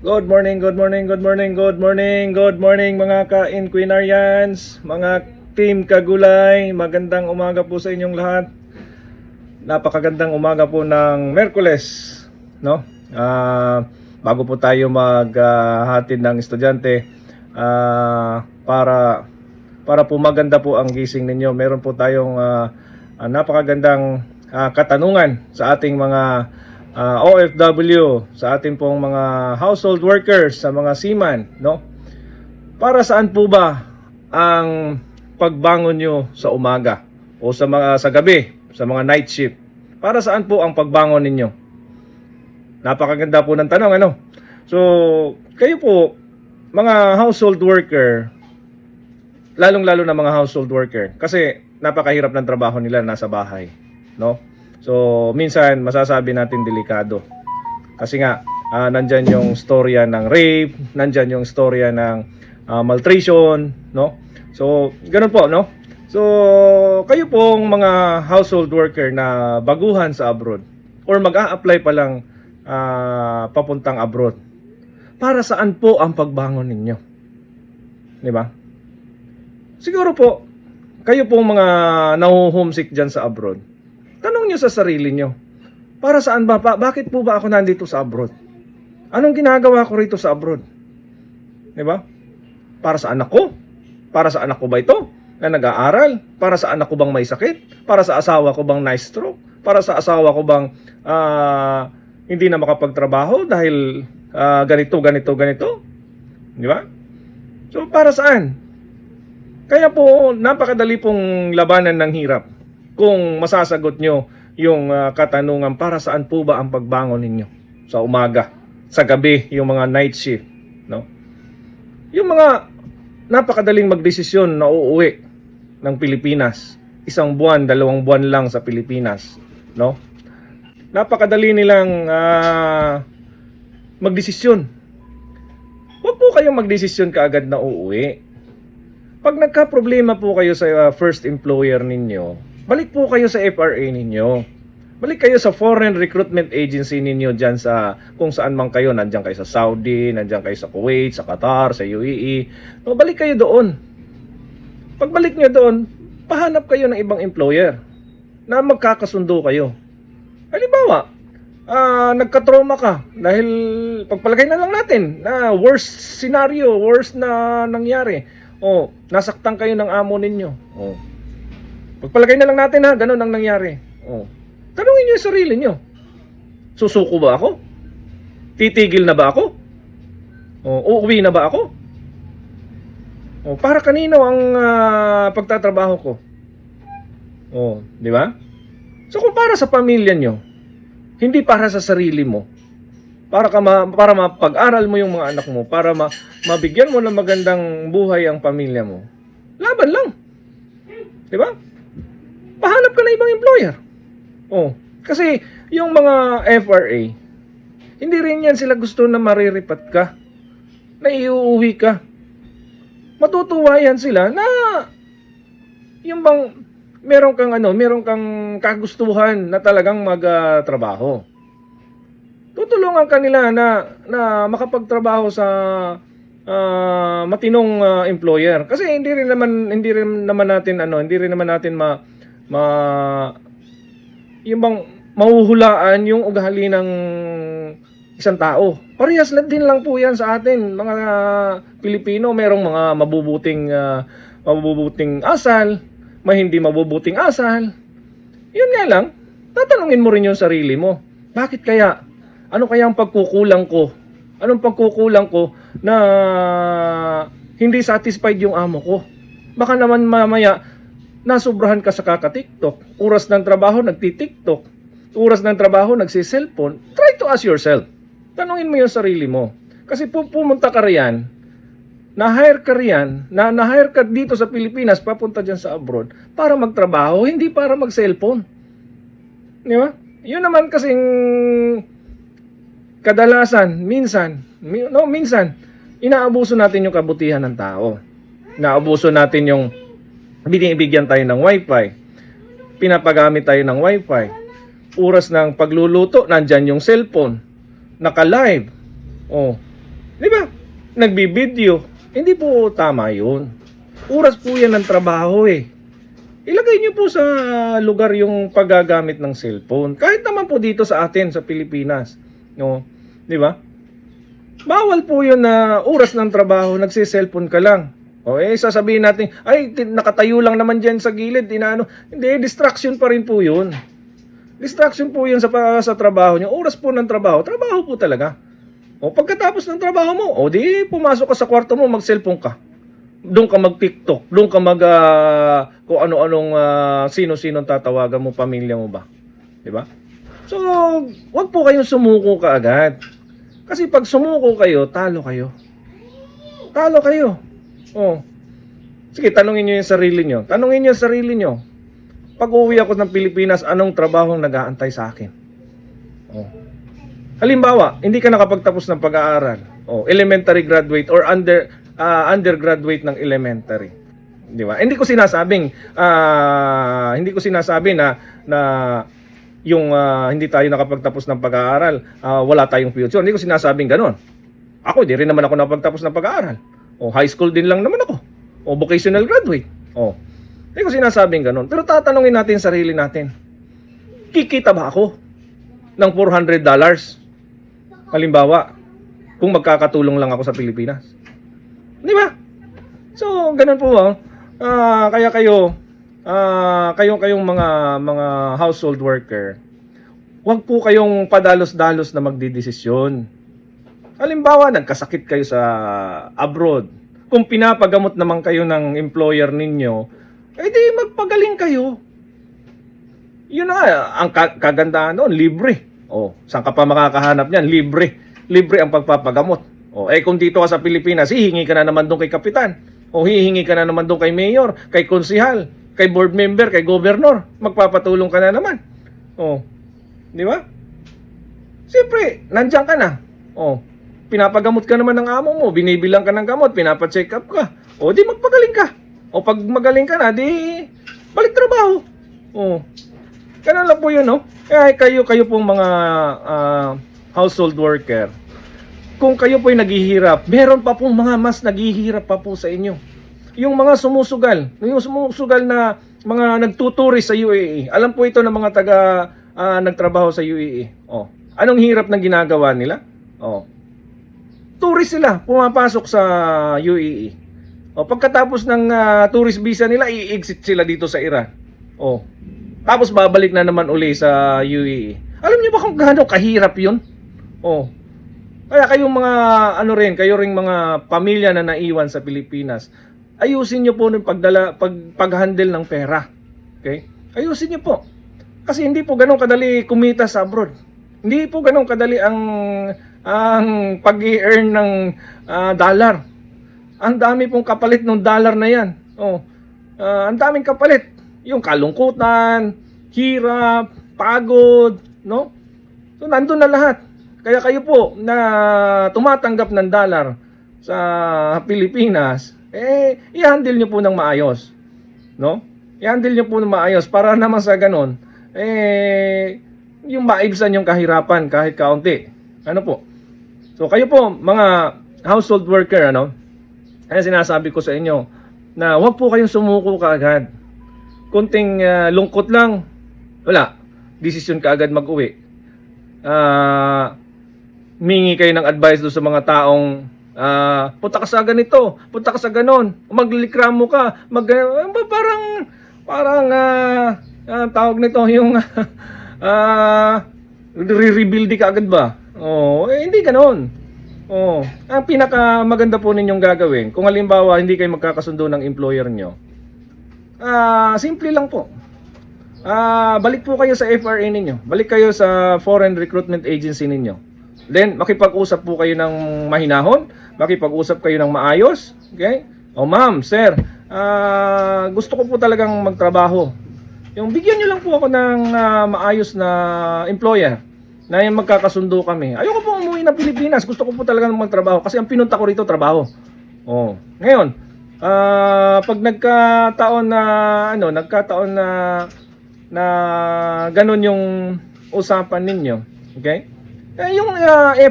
Good morning, good morning, good morning, good morning, good morning mga ka-Inquinarians, mga team Kagulay. Magandang umaga po sa inyong lahat. Napakagandang umaga po ng Merkules, no? Bago po tayo maghatid ng estudyante, para po maganda po ang gising ninyo, meron po tayong napakagandang katanungan sa ating mga OFW, sa ating pong mga household workers, sa mga seaman, no? Para saan po ba ang pagbangon nyo sa umaga o sa gabi, sa mga night shift? Para saan po ang pagbangon ninyo? Napakaganda po ng tanong, ano? So, kayo po, mga household worker, lalong-lalo na mga household worker, kasi napakahirap ng trabaho nila nasa bahay, no? So, minsan masasabi natin delikado. Kasi nga, nandyan yung storya ng rape, nandyan yung storya ng maltreatment, no? So, ganun po, no? So, kayo pong mga household worker na baguhan sa abroad or mag-a-apply pa lang papuntang abroad, para saan po ang pagbangon ninyo? Di ba? Siguro po, kayo pong mga naho-homesick dyan sa abroad, tanong nyo sa sarili nyo, para saan ba? Bakit po ba ako nandito sa abroad? Anong ginagawa ko rito sa abroad? Diba? Para sa anak ko? Para sa anak ko ba ito na nag-aaral? Para sa anak ko bang may sakit? Para sa asawa ko bang na-stroke? Para sa asawa ko bang hindi na makapagtrabaho dahil ganito? Diba? So, para saan? Kaya po, napakadali pong labanan ng hirap kung masasagot nyo yung katanungan, para saan po ba ang pagbangon ninyo sa umaga, sa gabi, yung mga night shift, no? Yung mga napakadaling magdesisyon na uuwi ng Pilipinas, 1 buwan, 2 buwan lang sa Pilipinas, no? Napakadali nilang magdesisyon. Huwag po kayong magdesisyon kaagad na uuwi. Pag nagka-problema po kayo sa first employer ninyo, balik po kayo sa FRA ninyo. Balik kayo sa foreign recruitment agency ninyo dyan sa kung saan man kayo. Nandiyan kayo sa Saudi, nandiyan kayo sa Kuwait, sa Qatar, sa UAE. No, balik kayo doon. Pagbalik nyo doon, pahanap kayo ng ibang employer na magkakasundo kayo. Halimbawa, nagka-trauma ka dahil pagpalagay na lang natin na worst scenario, worst na nangyari. Nasaktan kayo ng amo ninyo. Pagpalagay na lang natin ha, ganun ang nangyari. Tanungin nyo yung sarili nyo. Susuko ba ako? Titigil na ba ako? Uuwi na ba ako? Para kanino ang pagtatrabaho ko? Di ba? So kung para sa pamilya nyo, hindi para sa sarili mo, para mapag-aral mo yung mga anak mo, para mabigyan mo ng magandang buhay ang pamilya mo, laban lang. Di ba? Pahanap ka na ibang employer. Kasi yung mga FRA, hindi rin yan sila gusto na mariripat ka, na iuuwi ka. Matutuwa yan sila na yung bang meron kang kagustuhan na talagang magtrabaho. Tutulungan kanila na makapagtrabaho sa matinong employer. Kasi hindi rin naman natin yung bang mahuhulaan yung ugali ng isang tao. Parehas lang din lang po yan sa atin, mga Pilipino. Merong mga mabubuting asal, may hindi mabubuting asal. Yun nga lang, tatanungin mo rin yung sarili mo. Bakit kaya? Ano kaya ang pagkukulang ko? Anong pagkukulang ko na hindi satisfied yung amo ko? Baka naman mamaya nasobrahan ka sa kaka-TikTok. Oras ng trabaho, nagti-TikTok. Oras ng trabaho, nagsi-cellphone. Try to ask yourself. Tanungin mo yung sarili mo. Kasi pumunta ka riyan, na-hire ka dito sa Pilipinas, papunta dyan sa abroad, para magtrabaho, hindi para mag-cellphone. Di ba? Yun naman kasing kadalasan, minsan, inaabuso natin yung kabutihan ng tao. Inaabuso natin yung binibigyan tayo ng wifi, pinapagamit tayo ng wifi, oras ng pagluluto, nandyan yung cellphone, naka-live, Di ba? Nagbibideo. Hindi po tama yun. Oras po yan ng trabaho eh. Ilagay niyo po sa lugar yung paggagamit ng cellphone. Kahit naman po dito sa atin, sa Pilipinas. No? Di ba? Bawal po yun na oras ng trabaho, nagsi-cellphone ka lang. O sasabihin natin, ay, nakatayo lang naman dyan sa gilid. Inaano. Hindi, distraction pa rin po yun. Distraction po yun sa trabaho niyo. Oras po ng trabaho, trabaho po talaga. O pagkatapos ng trabaho mo, o di pumasok ka sa kwarto mo, mag-cellphone ka. Doon ka mag-TikTok, doon ka kung ano-anong sino-sinong tatawagan mo, pamilya mo ba? 'Di ba? So, wag po kayong sumuko kaagad. Kasi pag sumuko kayo, talo kayo. Talo kayo. Oh. Sige, tanungin niyo 'yung sarili niyo. Tanungin niyo 'yung sarili niyo. Pag-uwi ako ng Pilipinas, anong trabaho ang nag-aantay sa akin? Oh. Halimbawa, hindi ka nakapagtapos ng pag-aaral. Oh, elementary graduate or undergraduate ng elementary. Di ba? Hindi ko sinasabi na yung hindi tayo nakapagtapos ng pag-aaral, wala tayong future. Hindi ko sinasabing ganoon. Ako, di rin naman ako nakapagtapos ng pag-aaral. O high school din lang naman ako. O vocational graduate. O, hindi ko sinasabing ganoon. Pero tatanungin natin sarili natin. Kikita ba ako ng $400? Halimbawa, kung magkakatulong lang ako sa Pilipinas. Di ba? So, ganun po. Kaya kayong mga household worker, huwag po kayong padalos-dalos na magdidesisyon. Halimbawa, nagkasakit kayo sa abroad. Kung pinapagamot naman kayo ng employer ninyo, di magpagaling kayo. Yun na, ang kagandahan doon, libre. Saan ka pa makakahanap niyan? Libre. Libre ang pagpapagamot. Kung dito ka sa Pilipinas, hihingi ka na naman doon kay kapitan. Hihingi ka na naman doon kay mayor, kay konsihal, kay board member, kay governor. Magpapatulong ka na naman. Di ba? Siyempre, nandiyan ka na. Pinapagamot ka naman ng amo mo, binibilang ka ng gamot, pinapacheck up ka. Di magpagaling ka. Pag magaling ka na, di balik trabaho. Ganun lang po yun, no? Kayo pong mga household worker, kung kayo po'y naghihirap, meron pa pong mga mas naghihirap pa po sa inyo. Yung mga sumusugal na mga nagtuturis sa UAE. Alam po ito ng mga nagtrabaho sa UAE. Anong hirap na ginagawa nila? Tourist sila, pumapasok sa UAE. Pagkatapos ng tourist visa nila, i-exit sila dito sa Iran. Tapos babalik na naman uli sa UAE. Alam niyo ba kung gaano kahirap 'yun? Kaya kayong mga kayo ring mga pamilya na naiwan sa Pilipinas, ayusin niyo po ng pag-handle ng pera. Okay? Ayusin niyo po. Kasi hindi po ganoon kadali kumita sa abroad. Hindi po ganoon kadali ang pag-i-earn ng dollar. Ang dami pong kapalit ng dollar na 'yan. Ang daming kapalit. Yung kalungkutan, hirap, pagod, no? So nandun na lahat. Kaya kayo po na tumatanggap ng dollar sa Pilipinas, i-handle nyo po ng maayos, no? I-handle nyo po ng maayos para naman sa ganon, yung maibsan yung kahirapan kahit kaunti. Ano po? So kayo po, mga household worker, kaya sinasabi ko sa inyo na huwag po kayong sumuko kaagad. Kunting lungkot lang, wala. Desisyon ka agad mag-uwi. Mingi kayo ng advice doon sa mga taong punta ka sa ganito, punta ka sa ganon, maglikramo ka, parang tawag nito yung re-rebuild ka agad ba? Hindi ganon. Ang pinaka maganda po ninyong gagawin, kung halimbawa hindi kayo magkakasundo ng employer nyo, simple lang po. Balik po kayo sa FRA ninyo. Balik kayo sa Foreign Recruitment Agency ninyo. Then, makipag-usap po kayo ng mahinahon. Makipag-usap kayo ng maayos. Okay? Ma'am, sir, gusto ko po talagang magtrabaho. Yung bigyan nyo lang po ako ng maayos na employer na yung magkakasundo kami. Ayoko po umuwi ng Pilipinas. Gusto ko po talagang magtrabaho kasi ang pinunta ko rito, trabaho. Ngayon, pag nagkataon na ganun yung usapan ninyo, okay? Yung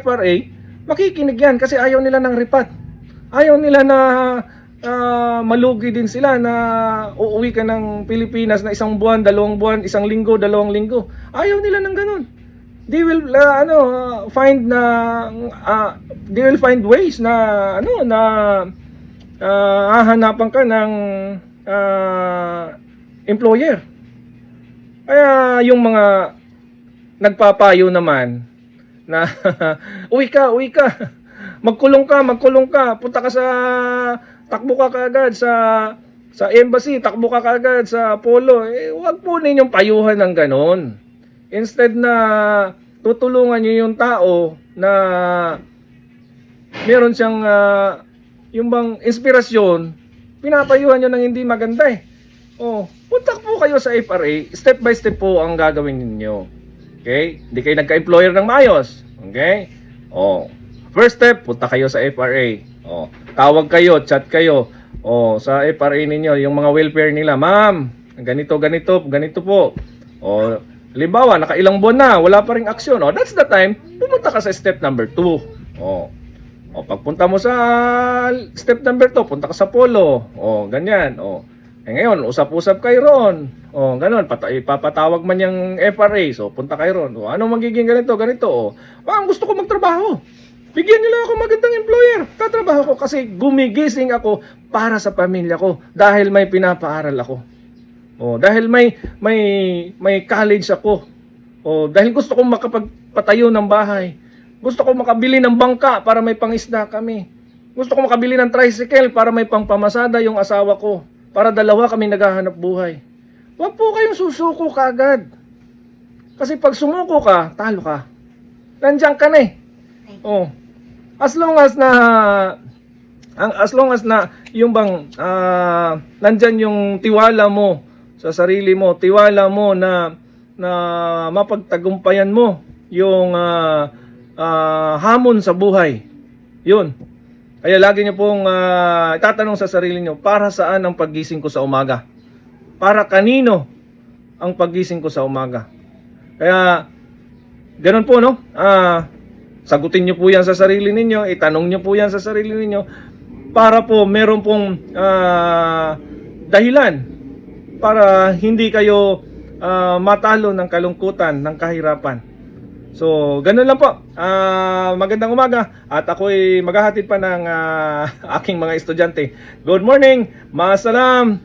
FRA, makikinig yan kasi ayaw nila ng ripat. Ayaw nila na malugi din sila na uuwi ka ng Pilipinas na 1 buwan, 2 buwan, 1 linggo, 2 linggo. Ayaw nila ng ganun. They will find na they will find ways na hahanapan ka ng employer. Kaya yung mga nagpapayo naman na uwi ka, magkulong ka, punta ka sa takbo ka kaagad sa embassy, takbo ka kaagad sa polo. Huwag po ninyong payuhan ng ganon. Instead na tutulungan niyo yung tao na meron siyang yung bang inspirasyon, pinapayuhan niyo ng hindi maganda eh. Punta po kayo sa FRA, step by step po ang gagawin ninyo. Okay? Hindi kayo nagka-employer ng maayos. Okay? First step, punta kayo sa FRA. Tawag kayo, chat kayo. Sa FRA ninyo, yung mga welfare nila, ma'am, ganito po. Halimbawa, nakailang buwan na, wala pa ring aksyon. That's the time, pumunta ka sa step number 2. Pagpunta mo sa step number 2, punta ka sa polo. Ganyan. Ngayon, usap-usap kayo ron. Ganon, ipapatawag man yung FRA. So, punta kayo ron. Ano magiging ganito? Ang gusto ko magtrabaho. Bigyan nyo lang ako magandang employer. Tatrabaho ko kasi gumigising ako para sa pamilya ko dahil may pinapaaral ako. Dahil may college ako. Dahil gusto kong makapagpatayo ng bahay. Gusto kong makabili ng bangka para may pangisda kami. Gusto kong makabili ng tricycle para may pangpamasada yung asawa ko. Para dalawa kami naghahanap buhay. Huwag po kayong susuko kaagad. Kasi pag sumuko ka, talo ka. Nandiyan ka na eh. As long as na yung bang nandyan yung tiwala mo sa sarili mo, tiwala mo na mapagtagumpayan mo yung hamon sa buhay. Yun. Kaya lagi niyo pong itatanong sa sarili niyo, para saan ang paggising ko sa umaga? Para kanino ang paggising ko sa umaga? Kaya ganun po, no? Sagutin niyo po yan sa sarili ninyo, itanong niyo po yan sa sarili ninyo para po meron pong dahilan para hindi kayo matalo ng kalungkutan, ng kahirapan. So, ganun lang po. Magandang umaga at ako'y maghahatid pa ng aking mga estudyante. Good morning, maasalam!